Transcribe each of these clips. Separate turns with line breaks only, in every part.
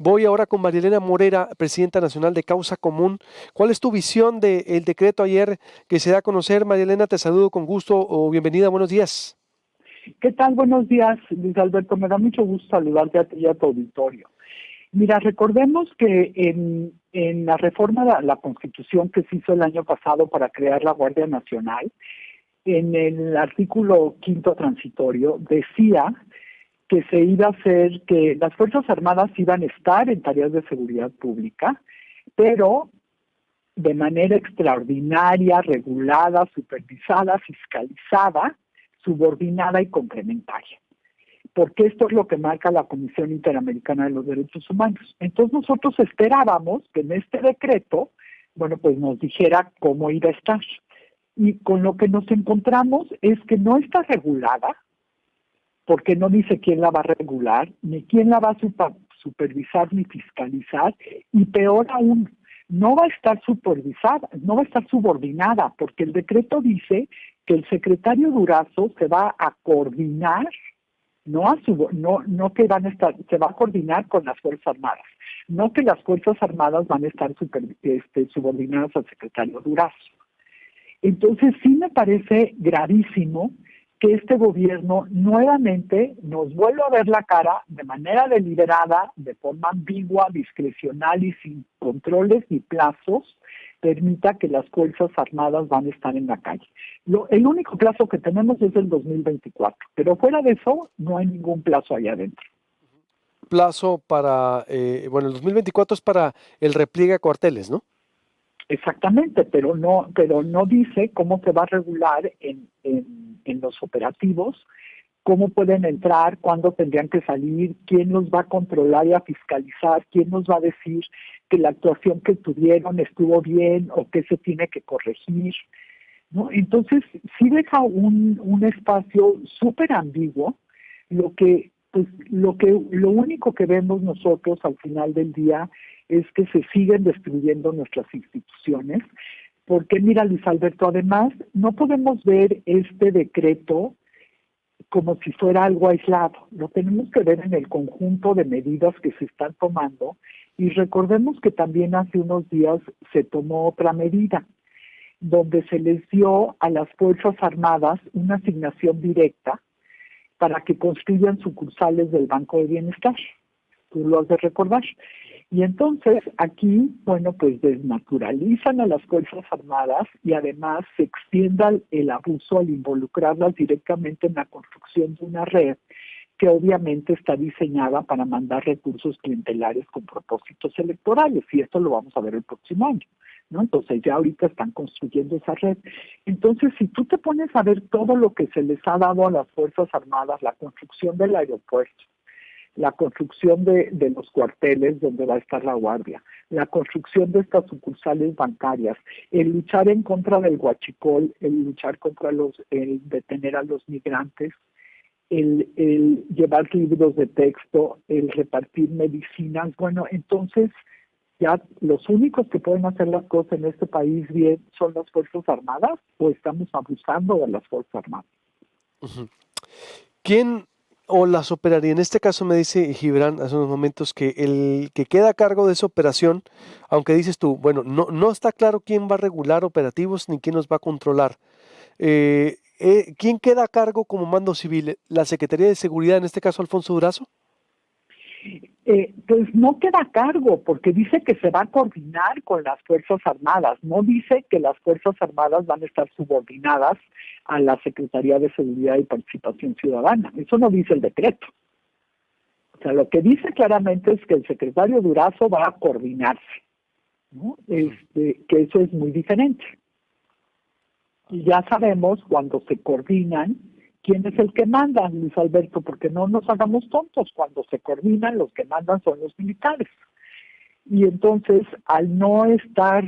Voy ahora con Marielena Morera, presidenta nacional de Causa Común. ¿Cuál es tu visión del decreto ayer que se da a conocer? Marielena, te saludo con gusto o bienvenida, buenos días.
¿Qué tal? Buenos días, Luis Alberto. Me da mucho gusto saludarte a ti y a tu auditorio. Mira, recordemos que en la reforma de la Constitución que se hizo el año pasado para crear la Guardia Nacional, en el artículo quinto transitorio decía que se iba a hacer, que las Fuerzas Armadas iban a estar en tareas de seguridad pública, pero de manera extraordinaria, regulada, supervisada, fiscalizada, subordinada y complementaria, porque esto es lo que marca la Comisión Interamericana de los Derechos Humanos. Entonces nosotros esperábamos que en este decreto, bueno, pues nos dijera cómo iba a estar. Y con lo que nos encontramos es que no está regulada, porque no dice quién la va a regular, ni quién la va a supervisar ni fiscalizar, y peor aún, no va a estar supervisada, no va a estar subordinada, porque el decreto dice que el secretario Durazo se va a coordinar, no que van a estar, se va a coordinar con las Fuerzas Armadas, no que las Fuerzas Armadas van a estar subordinadas al secretario Durazo. Entonces sí me parece gravísimo que este gobierno nuevamente nos vuelva a ver la cara de manera deliberada, de forma ambigua, discrecional y sin controles ni plazos, permita que las Fuerzas Armadas van a estar en la calle. El único plazo que tenemos es el 2024, pero fuera de eso no hay ningún plazo allá adentro.
Plazo para, bueno, el 2024 es para el repliegue a cuarteles, ¿no?
Exactamente, pero no dice cómo se va a regular en los operativos, cómo pueden entrar, cuándo tendrían que salir, quién los va a controlar y a fiscalizar, quién nos va a decir que la actuación que tuvieron estuvo bien o qué se tiene que corregir, ¿no? Entonces, sí deja un espacio súper ambiguo, lo único que vemos nosotros al final del día es que se siguen destruyendo nuestras instituciones, porque mira, Luis Alberto, además, no podemos ver este decreto como si fuera algo aislado. Lo tenemos que ver en el conjunto de medidas que se están tomando y recordemos que también hace unos días se tomó otra medida donde se les dio a las Fuerzas Armadas una asignación directa para que construyan sucursales del Banco de Bienestar. Tú lo has de recordar. Y entonces aquí, bueno, pues desnaturalizan a las Fuerzas Armadas y además se extienda el abuso al involucrarlas directamente en la construcción de una red que obviamente está diseñada para mandar recursos clientelares con propósitos electorales, y esto lo vamos a ver el próximo año, ¿no? Entonces ya ahorita están construyendo esa red. Entonces, si tú te pones a ver todo lo que se les ha dado a las Fuerzas Armadas, la construcción del aeropuerto, la construcción de los cuarteles donde va a estar la guardia, la construcción de estas sucursales bancarias, el luchar en contra del huachicol, el luchar contra el detener a los migrantes, el llevar libros de texto, el repartir medicinas. Bueno, entonces ya los únicos que pueden hacer las cosas en este país bien son las Fuerzas Armadas, o estamos abusando de las Fuerzas Armadas.
Uh-huh. ¿Quién o las operaría? En este caso me dice Gibran hace unos momentos que el que queda a cargo de esa operación, aunque dices tú, bueno, no está claro quién va a regular operativos ni quién los va a controlar. ¿Quién queda a cargo como mando civil? ¿La Secretaría de Seguridad, en este caso Alfonso Durazo?
Pues no queda a cargo, porque dice que se va a coordinar con las Fuerzas Armadas, no dice que las Fuerzas Armadas van a estar subordinadas a la Secretaría de Seguridad y Participación Ciudadana. Eso no dice el decreto. O sea, lo que dice claramente es que el secretario Durazo va a coordinarse, ¿no? Que eso es muy diferente. Y ya sabemos cuando se coordinan quién es el que manda, Luis Alberto, porque no nos hagamos tontos. Cuando se coordinan, los que mandan son los militares. Y entonces, al no estar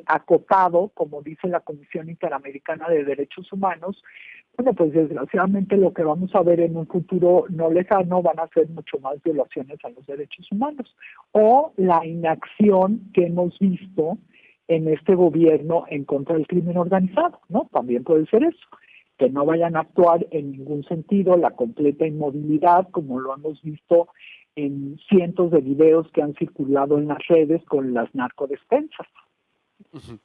acotado, como dice la Comisión Interamericana de Derechos Humanos, bueno, pues desgraciadamente lo que vamos a ver en un futuro no lejano van a ser mucho más violaciones a los derechos humanos, o la inacción que hemos visto en este gobierno en contra del crimen organizado, ¿no? También puede ser eso, que no vayan a actuar en ningún sentido, la completa inmovilidad, como lo hemos visto en cientos de videos que han circulado en las redes con las narcodespensas.
Ujú.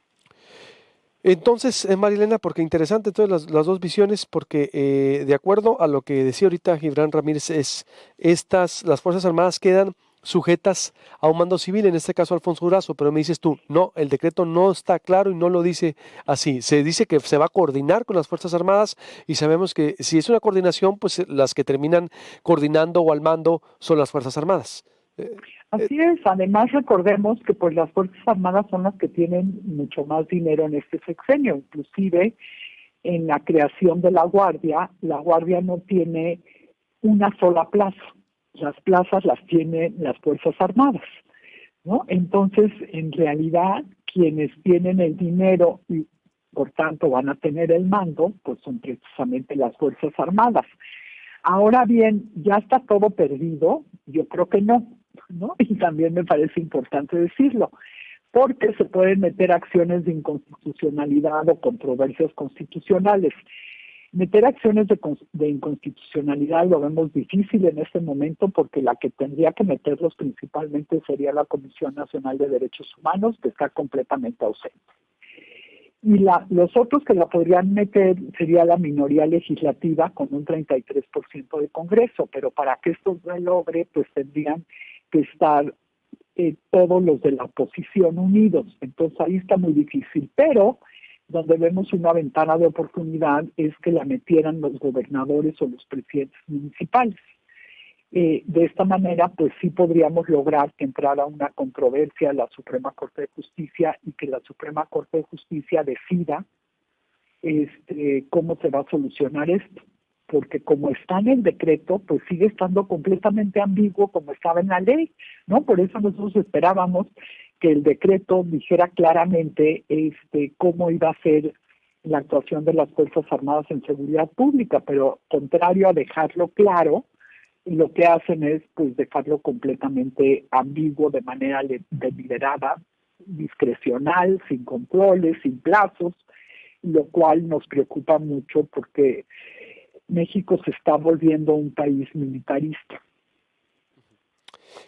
Entonces, Marilena, porque interesante entonces las dos visiones, porque de acuerdo a lo que decía ahorita Gibran Ramírez, las Fuerzas Armadas quedan sujetas a un mando civil, en este caso Alfonso Durazo, pero me dices tú, no, el decreto no está claro y no lo dice así. Se dice que se va a coordinar con las Fuerzas Armadas y sabemos que si es una coordinación, pues las que terminan coordinando o al mando son las Fuerzas Armadas. Eh, eh,
Así es, además recordemos que pues las Fuerzas Armadas son las que tienen mucho más dinero en este sexenio, inclusive en la creación de la Guardia no tiene una sola plaza, las plazas las tienen las Fuerzas Armadas, ¿no? Entonces, en realidad, quienes tienen el dinero y por tanto van a tener el mando, pues son precisamente las Fuerzas Armadas. Ahora bien, ¿ya está todo perdido? Yo creo que no, ¿no? Y también me parece importante decirlo, porque se pueden meter acciones de inconstitucionalidad o controversias constitucionales. Meter acciones de inconstitucionalidad lo vemos difícil en este momento porque la que tendría que meterlos principalmente sería la Comisión Nacional de Derechos Humanos, que está completamente ausente. Y los otros que la podrían meter sería la minoría legislativa con un 33% de Congreso, pero para que esto se logre, pues tendrían que estar todos los de la oposición unidos. Entonces ahí está muy difícil, pero donde vemos una ventana de oportunidad es que la metieran los gobernadores o los presidentes municipales. De esta manera, pues sí podríamos lograr que entrara una controversia a la Suprema Corte de Justicia y que la Suprema Corte de Justicia decida cómo se va a solucionar esto. Porque como está en el decreto, pues sigue estando completamente ambiguo como estaba en la ley, ¿no? Por eso nosotros esperábamos que el decreto dijera claramente cómo iba a ser la actuación de las Fuerzas Armadas en seguridad pública, pero contrario a dejarlo claro, lo que hacen es pues dejarlo completamente ambiguo de manera deliberada, discrecional, sin controles, sin plazos, lo cual nos preocupa mucho porque México se está volviendo un país militarista.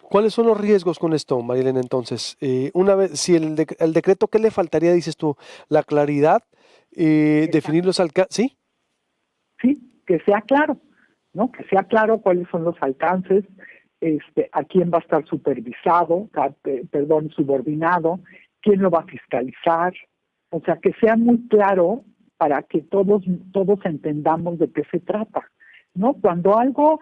¿Cuáles son los riesgos con esto, Marilena? Entonces, una vez, si el decreto, ¿qué le faltaría, dices tú? La claridad, definir los alcances, ¿sí?
Sí, que sea claro, ¿no? Que sea claro cuáles son los alcances, a quién va a estar supervisado, subordinado, quién lo va a fiscalizar, o sea, que sea muy claro para que todos entendamos de qué se trata, ¿no? Cuando algo,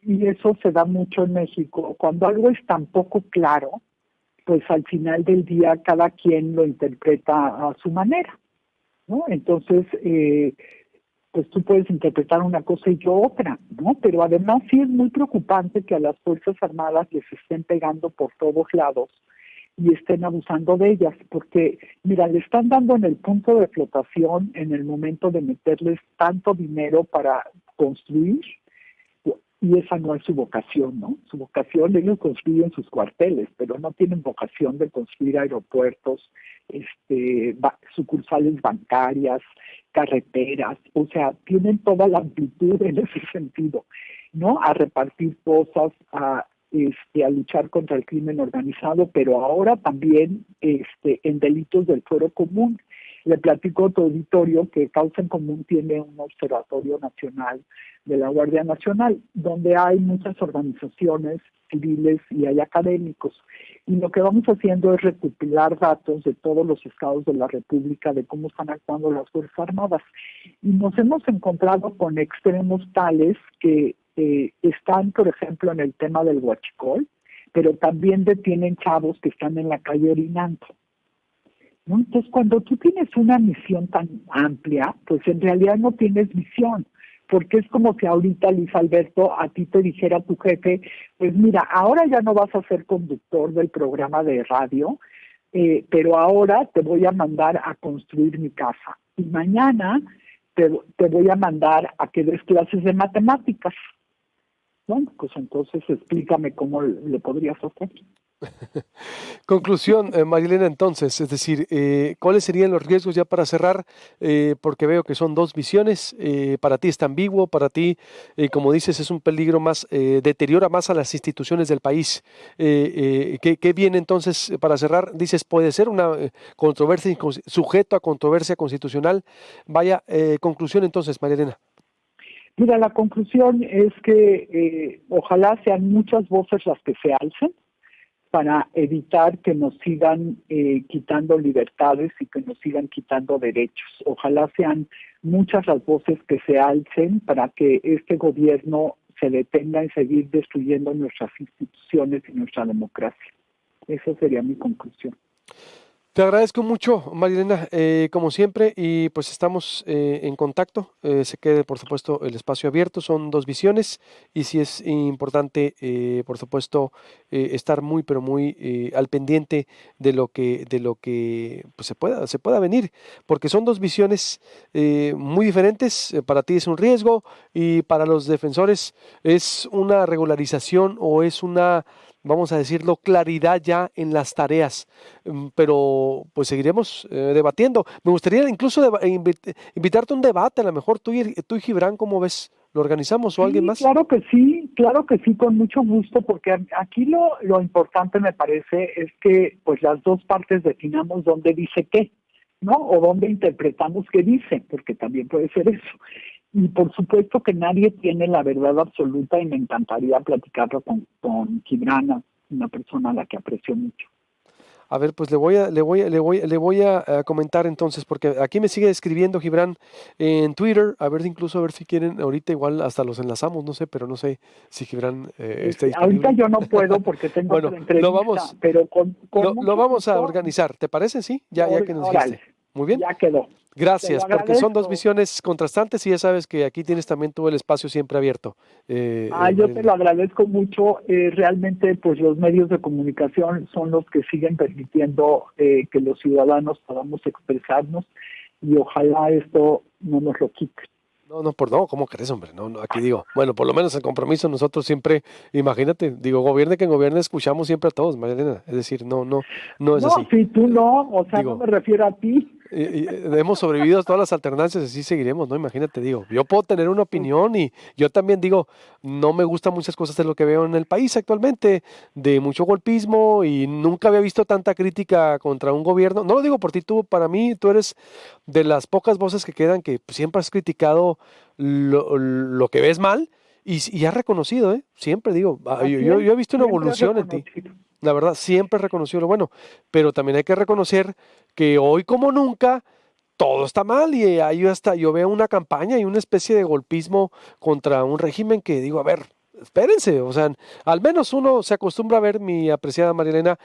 y eso se da mucho en México, cuando algo es tan poco claro, pues al final del día cada quien lo interpreta a su manera, ¿no? Entonces, pues tú puedes interpretar una cosa y yo otra, ¿no? Pero además sí es muy preocupante que a las Fuerzas Armadas les estén pegando por todos lados y estén abusando de ellas, porque, mira, le están dando en el punto de flotación en el momento de meterles tanto dinero para construir, y esa no es su vocación, ¿no? Su vocación, ellos construyen sus cuarteles, pero no tienen vocación de construir aeropuertos, sucursales bancarias, carreteras, o sea, tienen toda la amplitud en ese sentido, ¿no? A repartir cosas, a luchar contra el crimen organizado, pero ahora también en delitos del fuero común. Le platico a otro auditorio que Causa en Común tiene un observatorio nacional de la Guardia Nacional, donde hay muchas organizaciones civiles y hay académicos. Y lo que vamos haciendo es recopilar datos de todos los estados de la República de cómo están actuando las Fuerzas Armadas. Y nos hemos encontrado con extremos tales que están, por ejemplo, en el tema del huachicol, pero también detienen chavos que están en la calle orinando, ¿no? Entonces, cuando tú tienes una misión tan amplia, pues en realidad no tienes visión, porque es como si ahorita, Luis Alberto, a ti te dijera tu jefe, pues mira, ahora ya no vas a ser conductor del programa de radio, pero ahora te voy a mandar a construir mi casa. Y mañana te voy a mandar a que des clases de matemáticas. Bueno, pues entonces explícame cómo le podrías hacer.
Conclusión, Marilena, entonces, es decir, ¿cuáles serían los riesgos ya para cerrar? Porque veo que son dos visiones, para ti está ambiguo, para ti, como dices, es un peligro más, deteriora más a las instituciones del país. ¿Qué viene entonces para cerrar? Dices, puede ser una controversia, sujeto a controversia constitucional. Vaya, conclusión entonces, Marilena.
Mira, la conclusión es que ojalá sean muchas voces las que se alcen para evitar que nos sigan quitando libertades y que nos sigan quitando derechos. Ojalá sean muchas las voces que se alcen para que este gobierno se detenga en seguir destruyendo nuestras instituciones y nuestra democracia. Esa sería mi conclusión.
Te agradezco mucho, Marilena, como siempre, y pues estamos en contacto. Se quede, por supuesto, el espacio abierto. Son dos visiones y sí es importante, por supuesto, estar muy, pero muy al pendiente de lo que pues, se pueda venir, porque son dos visiones muy diferentes. Para ti es un riesgo y para los defensores es una regularización o es una, vamos a decirlo, claridad ya en las tareas. Pero pues seguiremos debatiendo. Me gustaría incluso invitarte a un debate, a lo mejor tú y Gibran, ¿cómo ves? ¿Lo organizamos o alguien
Sí,
más?
claro que sí, con mucho gusto, porque aquí lo importante me parece es que pues las dos partes definamos dónde dice qué, ¿no? O dónde interpretamos qué dice, porque también puede ser eso. Y por supuesto que nadie tiene la verdad absoluta y me encantaría platicarlo con Gibrana, una persona a la que aprecio mucho.
A ver, pues le voy a comentar entonces, porque aquí me sigue escribiendo Gibran en Twitter, a ver si quieren, ahorita igual hasta los enlazamos, no sé, pero no sé si Gibran está
Ahorita
disponible.
yo no puedo porque tengo
Bueno,
otra
lo
entrevista,
vamos,
pero con
lo
mucho
vamos a
gusto,
organizar, ¿te parece? Sí, ya que nos
órale,
dijiste. Muy bien.
ya quedó. Te lo
Gracias, porque son dos
agradezco.
visiones contrastantes y ya sabes que aquí tienes también todo el espacio siempre abierto,
Yo te lo
Marilena.
agradezco mucho. Realmente, pues los medios de comunicación son los que siguen permitiendo que los ciudadanos podamos expresarnos y ojalá esto no nos lo quite.
No, no, no, ¿cómo crees, hombre? No, no, aquí digo, bueno, por lo menos el compromiso nosotros siempre, imagínate, digo, gobierne quien gobierne, escuchamos siempre a todos, Marilena. Es decir, no, no, no es
No,
así.
si tú no, o sea, no
Digo,
me refiero a ti.
hemos sobrevivido a todas las alternancias, así seguiremos, ¿no? Imagínate, digo, yo puedo tener una
Pues,
opinión y yo también digo, no me gustan muchas cosas de lo que veo en el país actualmente, de mucho golpismo y nunca había visto tanta crítica contra un gobierno. No lo digo por ti, tú, para mí, tú eres de las pocas voces que quedan que siempre has criticado lo que ves mal y has reconocido, ¿eh? Siempre digo,
así
yo
es,
he visto una
siempre he
evolución en ti.
reconocido.
La verdad, siempre he reconocido lo bueno, pero también hay que reconocer que hoy como nunca todo está mal y ahí hasta yo veo una campaña y una especie de golpismo contra un régimen que digo, a ver, espérense, o sea, al menos uno se acostumbra a ver, mi apreciada Marilena,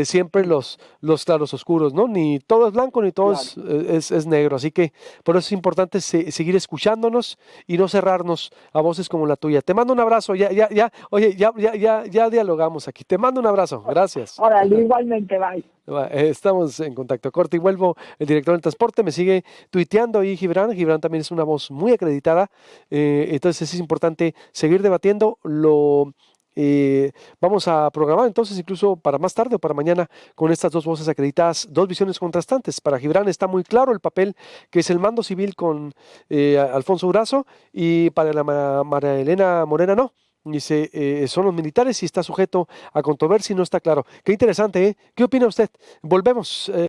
siempre
Sí,
los claros oscuros, ¿no? Ni todo es blanco ni todo
claro.
es negro, así que por eso es importante seguir escuchándonos y no cerrarnos a voces como la tuya. Te mando un abrazo, oye, ya dialogamos aquí. Te mando un abrazo, gracias.
Órale, igualmente, bye.
Estamos en contacto corto y vuelvo. El director del transporte me sigue tuiteando ahí, Gibran. Gibran también es una voz muy acreditada. Entonces es importante seguir debatiendo. Vamos a programar entonces incluso para más tarde o para mañana con estas dos voces acreditadas, dos visiones contrastantes. Para Gibran está muy claro el papel que es el mando civil con Alfonso Durazo y para la María Elena Morena no. Dice, son los militares y está sujeto a controversia y no está claro. Qué interesante, ¿eh? ¿Qué opina usted? Volvemos.